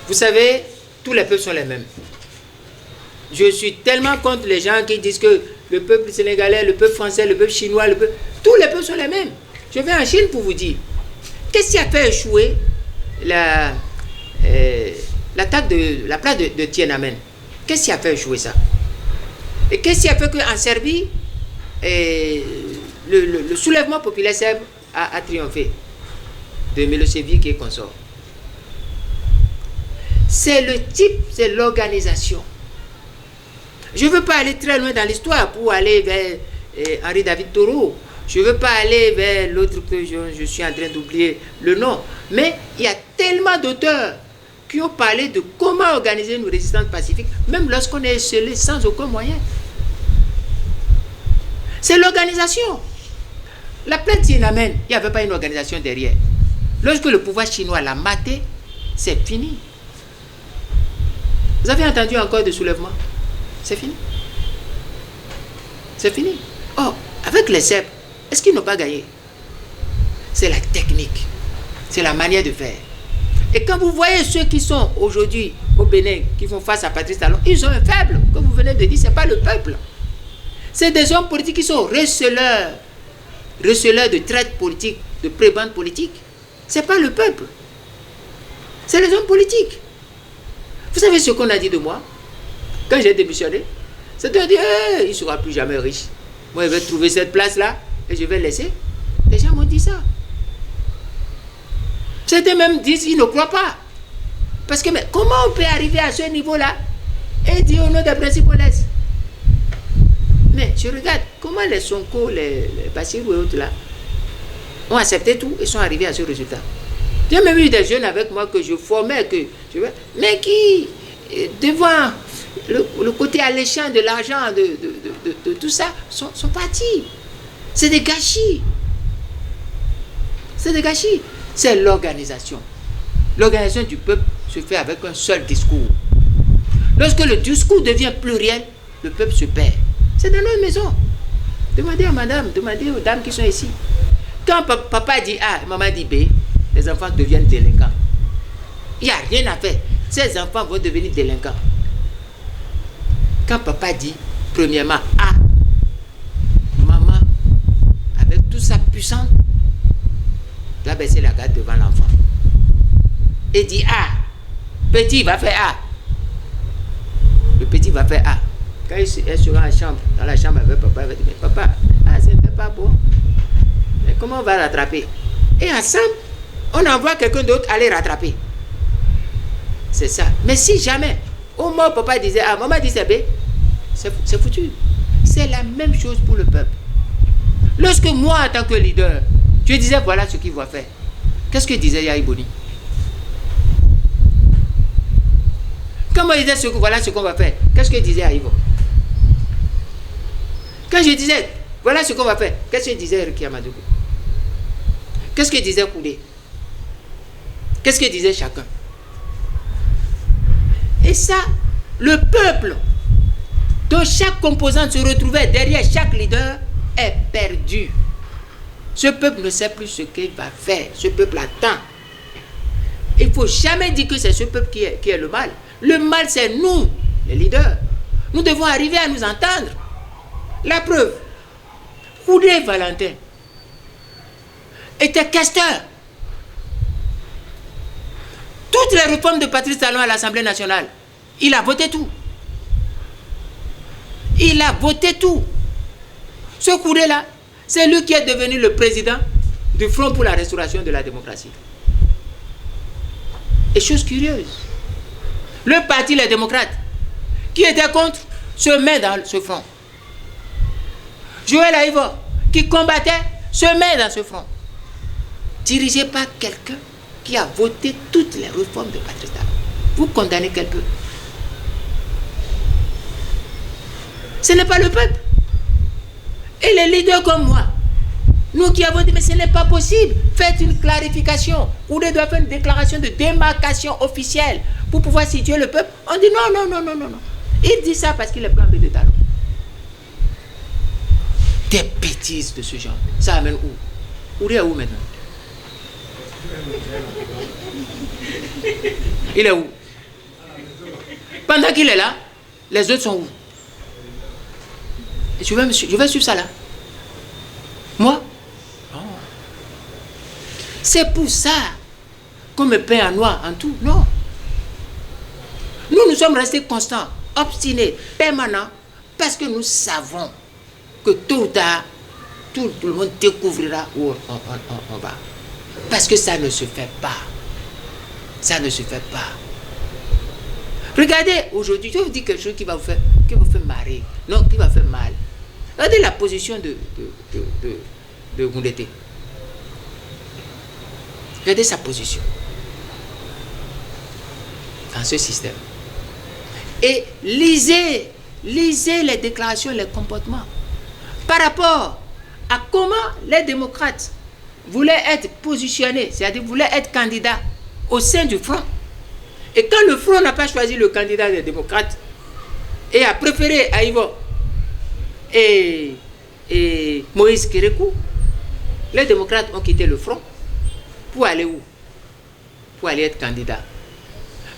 Vous savez, tous les peuples sont les mêmes. Je suis tellement contre les gens qui disent que le peuple sénégalais, le peuple français, le peuple chinois, tous les peuples sont les mêmes. Je vais en Chine pour vous dire. Qu'est-ce qui a fait échouer la place de Tiananmen? Qu'est-ce qui a fait échouer ça? Et qu'est-ce qui a fait qu'en Serbie, le soulèvement populaire serbe a triomphé de Milosevic et consorts? C'est le type, c'est l'organisation. Je ne veux pas aller très loin dans l'histoire pour aller vers Henri David Thoreau. Je ne veux pas aller vers l'autre que je suis en train d'oublier le nom. Mais il y a tellement d'auteurs qui ont parlé de comment organiser une résistance pacifique, même lorsqu'on est esselé sans aucun moyen. C'est l'organisation. La plaine Tiananmen, il n'y avait pas une organisation derrière. Lorsque le pouvoir chinois l'a maté, c'est fini. Vous avez entendu encore de soulèvement? C'est fini. C'est fini. Or, avec les Serbes, est-ce qu'ils n'ont pas gagné? C'est la technique. C'est la manière de faire. Et quand vous voyez ceux qui sont aujourd'hui au Bénin, qui font face à Patrice Talon, ils ont un faible, comme vous venez de dire, ce n'est pas le peuple. C'est des hommes politiques qui sont receleurs de traite politique, de prébende politique. Ce n'est pas le peuple. C'est les hommes politiques. Vous savez ce qu'on a dit de moi? Quand j'ai démissionné, c'était de dire, il ne sera plus jamais riche. Moi, je vais trouver cette place-là et je vais laisser. Les gens m'ont dit ça. Certains même disent qu'ils ne croient pas. Parce que, mais comment on peut arriver à ce niveau-là et dire au nom des principes on laisse? Mais je regarde comment les Sonko, les Bassirou et autres là ont accepté tout et sont arrivés à ce résultat. J'ai même eu des jeunes avec moi que je formais, mais qui, devant le côté alléchant de l'argent, de tout ça, sont partis. C'est des gâchis. C'est des gâchis. C'est l'organisation. L'organisation du peuple se fait avec un seul discours. Lorsque le discours devient pluriel, le peuple se perd. C'est dans notre maison. Demandez à madame, demandez aux dames qui sont ici. Quand papa dit A, maman dit B, les enfants deviennent délinquants. Il n'y a rien à faire. Ces enfants vont devenir délinquants. Quand papa dit, premièrement, A, maman, avec toute sa puissance, doit baisser la garde devant l'enfant. Et dit A, petit va faire A. Le petit va faire A. Quand elle sera en chambre, dans la chambre avec papa, elle va dire, mais papa, c'était pas bon. Mais comment on va rattraper? Et ensemble, on envoie quelqu'un d'autre aller rattraper. C'est ça. Mais si jamais, au moment où papa disait A, maman disait B, c'est foutu. C'est la même chose pour le peuple. Lorsque moi, en tant que leader, je disais voilà ce qu'il va faire, qu'est-ce que disait Yahi Boni? Quand moi je disais voilà ce qu'on va faire, qu'est-ce que disait Aïvo? Quand je disais voilà ce qu'on va faire, qu'est-ce que disait Ruki Amadoukou? Qu'est-ce que disait Koudé? Qu'est-ce que disait chacun? Et ça, le peuple, dont chaque composante se retrouvait derrière chaque leader, est perdu. Ce peuple ne sait plus ce qu'il va faire. Ce peuple attend. Il ne faut jamais dire que c'est ce peuple qui est le mal. Le mal, c'est nous, les leaders. Nous devons arriver à nous entendre. La preuve, Koudé Valentin était questeur. Toutes les réformes de Patrice Talon à l'Assemblée nationale, il a voté tout. Il a voté tout. Ce Koudé-là, c'est lui qui est devenu le président du Front pour la restauration de la démocratie. Et chose curieuse, le parti Les Démocrates, qui était contre, se met dans ce front. Joël Aïvo, qui combattait, se met dans ce front. Dirigé par quelqu'un qui a voté toutes les réformes de Patrice Talon. Vous condamnez quel peuple? Ce n'est pas le peuple. Et les leaders comme moi, nous qui avons dit, mais ce n'est pas possible, faites une clarification. Koudé doit faire une déclaration de démarcation officielle pour pouvoir situer le peuple. On dit non. Il dit ça parce qu'il est plan B de Talon. Des bêtises de ce genre. Ça amène où? Koudé est où maintenant? Il est où? Pendant qu'il est là, les autres sont où? Et je vais suivre ça là. Moi? Non. C'est pour ça qu'on me peint en noir, en tout. Non. Nous sommes restés constants, obstinés, permanents, parce que nous savons que tôt ou tard, tout le monde découvrira où on va. Parce que ça ne se fait pas. Ça ne se fait pas. Regardez, aujourd'hui, je vais vous dire quelque chose qui va vous faire marrer. Non, qui va faire mal. Regardez la position de Goundété. Regardez sa position dans ce système. Et lisez les déclarations, les comportements par rapport à comment les démocrates voulaient être positionnés, c'est-à-dire voulaient être candidats au sein du Front. Et quand le Front n'a pas choisi le candidat des démocrates et a préféré Aïvo et Moïse Kérékou, les démocrates ont quitté le Front pour aller où? Pour aller être candidats.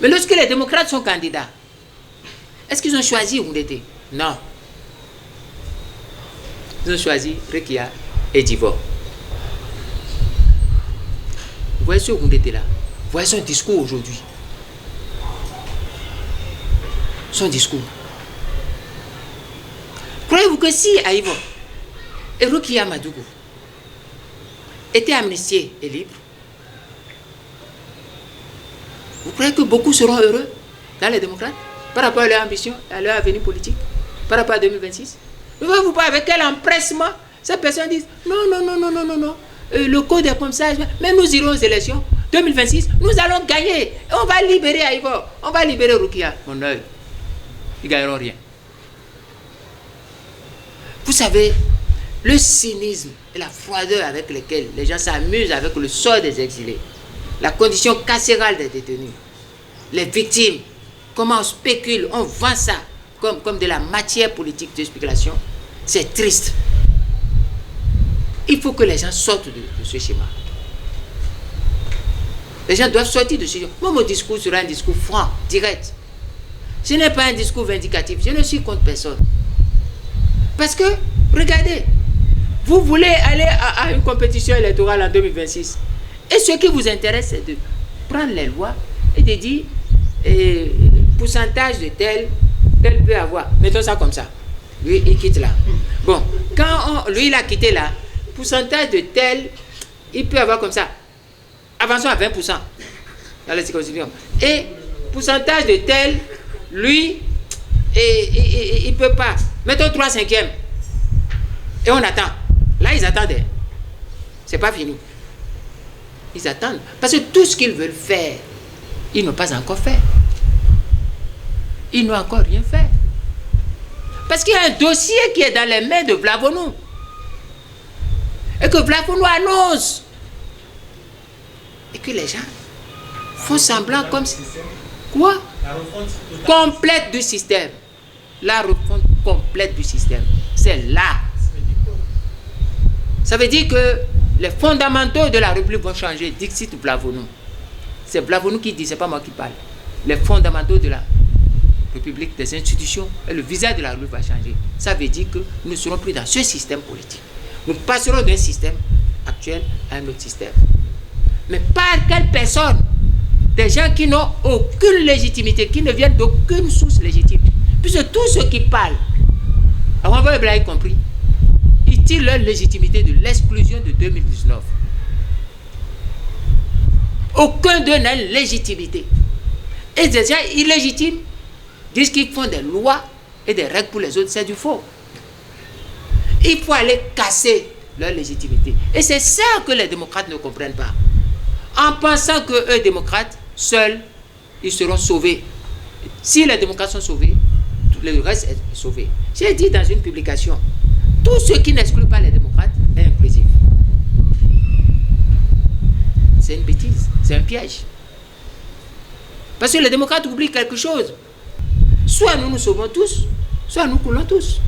Mais lorsque les démocrates sont candidats, est-ce qu'ils ont choisi Goundété? Non. Ils ont choisi Rekia et Divo. Vous voyez ce Goundété là? Vous voyez son discours aujourd'hui? Son discours. Croyez-vous que si Aïvo et Rekia Madougou étaient amnistiés et libres, vous croyez que beaucoup seront heureux dans les démocrates par rapport à leur ambition, à leur avenir politique, par rapport à 2026? Ne voyez-vous pas avec quel empressement ces personnes disent non, le code est comme ça, mais nous irons aux élections 2026, nous allons gagner, et on va libérer Aïvo, on va libérer Rukia. Mon œil, ils ne gagneront rien. Vous savez, le cynisme et la froideur avec lesquels les gens s'amusent avec le sort des exilés, la condition carcérale des détenus, les victimes, comment on spécule, on vend ça comme de la matière politique de spéculation, c'est triste. Il faut que les gens sortent de ce schéma. Les gens doivent sortir de ce schéma. Moi, mon discours sera un discours franc, direct. Ce n'est pas un discours vindicatif. Je ne suis contre personne. Parce que, regardez, vous voulez aller à une compétition électorale en 2026. Et ce qui vous intéresse, c'est de prendre les lois et de dire pourcentage de tel peut avoir. Mettons ça comme ça. Lui, il quitte là. Bon, quand lui, il a quitté là, pourcentage de tel, il peut avoir comme ça. Avançons à 20% dans la circonscription. Et pourcentage de tel, lui, il ne peut pas. Mettons 3/5. Et on attend. Là, ils attendent. C'est pas fini. Ils attendent. Parce que tout ce qu'ils veulent faire, ils n'ont pas encore fait. Ils n'ont encore rien fait. Parce qu'il y a un dossier qui est dans les mains de Vlavonou. Et que Vlavonou annonce. Et que les gens font semblant comme si... Quoi? Complète du système. La refonte complète du système. C'est là. Ça veut dire que les fondamentaux de la République vont changer. Dixit Vlavonou. C'est Vlavonou qui dit, c'est pas moi qui parle. Les fondamentaux de la République, des institutions, et le visage de la République va changer. Ça veut dire que nous ne serons plus dans ce système politique. Nous passerons d'un système actuel à un autre système. Mais par quelle personne? Des gens qui n'ont aucune légitimité, qui ne viennent d'aucune source légitime. Puisque tous ceux qui parlent, avant Blanc y compris, ils tirent leur légitimité de l'exclusion de 2019. Aucun d'eux n'a une légitimité. Et des gens illégitimes disent qu'ils font des lois et des règles pour les autres, c'est du faux. Il faut aller casser leur légitimité. Et c'est ça que les démocrates ne comprennent pas. En pensant que eux, démocrates, seuls, ils seront sauvés. Si les démocrates sont sauvés, tout le reste est sauvé. J'ai dit dans une publication, tout ce qui n'exclut pas les démocrates est inclusif. C'est une bêtise, c'est un piège. Parce que les démocrates oublient quelque chose. Soit nous nous sauvons tous, soit nous coulons tous.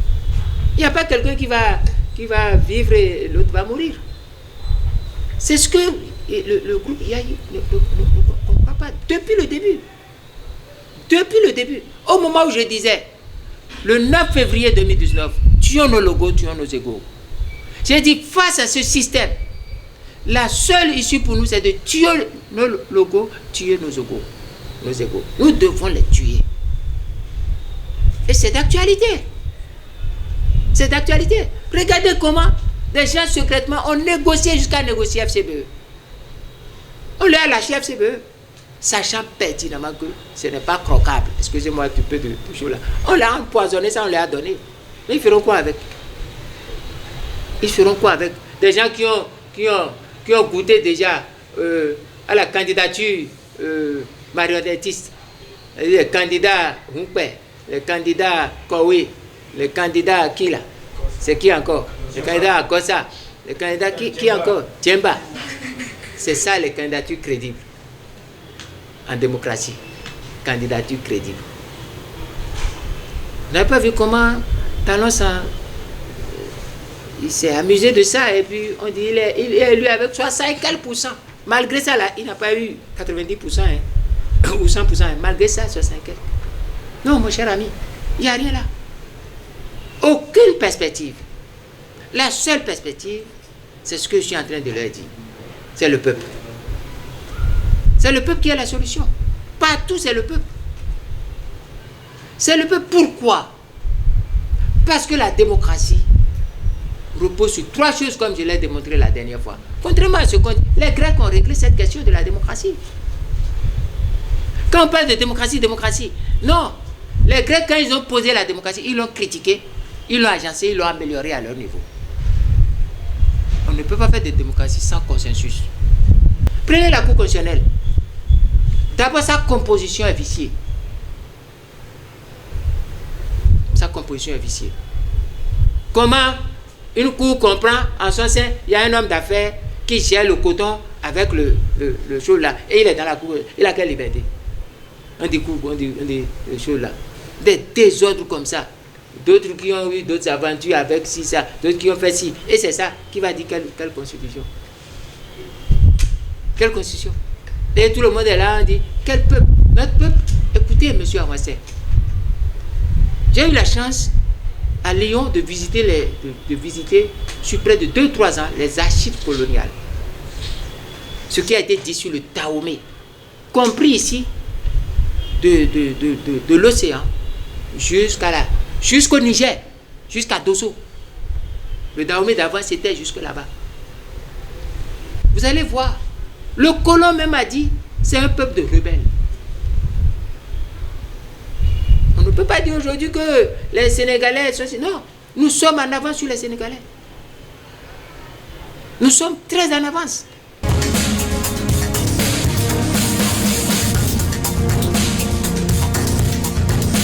Il n'y a pas quelqu'un qui va vivre et l'autre va mourir. C'est ce que le groupe ne comprend pas depuis le début. Depuis le début, au moment où je disais, le 9 février 2019, tuons nos logos, tuons nos égos. J'ai dit, face à ce système, la seule issue pour nous, c'est de tuer nos logos, tuer nos égos. Nous devons les tuer. Et c'est d'actualité. C'est d'actualité. Regardez comment des gens secrètement ont négocié jusqu'à négocier FCBE. On l'a lâché FCBE, sachant pertinemment que ce n'est pas croquable. Excusez-moi un petit peu de choses là. On l'a empoisonné, ça on l'a donné. Mais ils feront quoi avec? Ils feront quoi avec des gens qui ont goûté déjà à la candidature marionnettiste, les candidats Humpé, les candidats Kowe, les candidats qui là? C'est qui encore? Les candidats à Kosa, les candidats qui encore? Djemba. C'est ça les candidatures crédibles en démocratie. Candidature crédible. Vous n'avez pas vu comment Talon il s'est amusé de ça et puis on dit il est élu avec 60 quelques %. Malgré ça, là, il n'a pas eu 90% ou 100%. Malgré ça, 60 quelques. Non, mon cher ami, il n'y a rien là. Aucune perspective. La seule perspective, c'est ce que je suis en train de leur dire. C'est le peuple. C'est le peuple qui a la solution. Partout, c'est le peuple. C'est le peuple. Pourquoi? Parce que la démocratie repose sur 3 choses, comme je l'ai démontré la dernière fois. Contrairement à ce qu'on dit, les Grecs ont réglé cette question de la démocratie. Quand on parle de démocratie, non. Les Grecs, quand ils ont posé la démocratie, ils l'ont critiquée, ils l'ont agencée, ils l'ont améliorée à leur niveau. On ne peut pas faire de démocratie sans consensus. Prenez la Cour constitutionnelle. D'abord, sa composition est viciée. Sa composition est viciée. Comment une cour comprend en son sein, il y a un homme d'affaires qui gère le coton avec le chose là, et il est dans la cour, il a quelle liberté? On dit cour, on dit le chose là. Des désordres comme ça. D'autres qui ont eu d'autres aventures avec ci, ça, d'autres qui ont fait ci. Et c'est ça qui va dire quelle constitution? Quelle constitution? Et tout le monde est là, on dit, quel peuple? Notre peuple? Écoutez, monsieur Amassé, j'ai eu la chance à Lyon de visiter sur près de 2-3 ans les archives coloniales. Ce qui a été dit sur le Dahomey, compris ici de l'océan jusqu'au Niger, jusqu'à Dosso. Le Dahomey d'avant, c'était jusque là-bas. Vous allez voir, le colon même a dit, c'est un peuple de rebelles. On ne peut pas dire aujourd'hui que les Sénégalais sont... Non, nous sommes en avance sur les Sénégalais. Nous sommes très en avance.